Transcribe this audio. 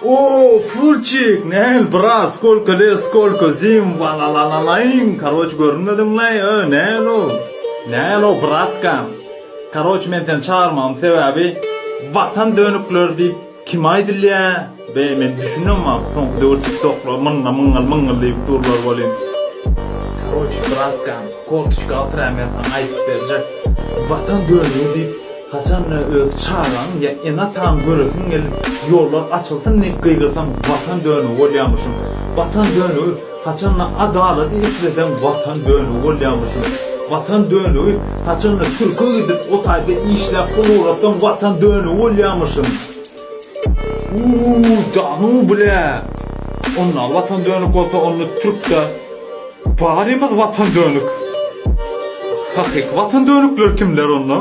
О, Фрульчик, ne bra, сколько zim, valalalalayin. Короче, görünmedim lan, ne lo? Ne lo bratkam? Короче, men sen çağırmam sebebi vatan dönükler deyip kim aydil ya? Be men düşünüyorum ama son devir TikTok'la mıngıl deyip dururlar bolayım. Короче, bratkam, kortuçka altıram men sana ayıp verecek. Vatan dönüğü deyip kaçan çağıran ya ena tam görürsün gelip yollar açılsın ne kıygırsam vatan dönüğü olyamışım. Vatan dönüğü kaçanla adaleti istiyorsan vatan dönüğü olyamışım. Vatan dönüğü kaçanla Türk'ü gidip o tayda işler kulu uğratan vatan dönüğü olyamışım. Danu bile. Onlar vatan dönük olsa onu Türk'te bağırımız vatan dönük. Hakik vatan dönükler kimler onlar?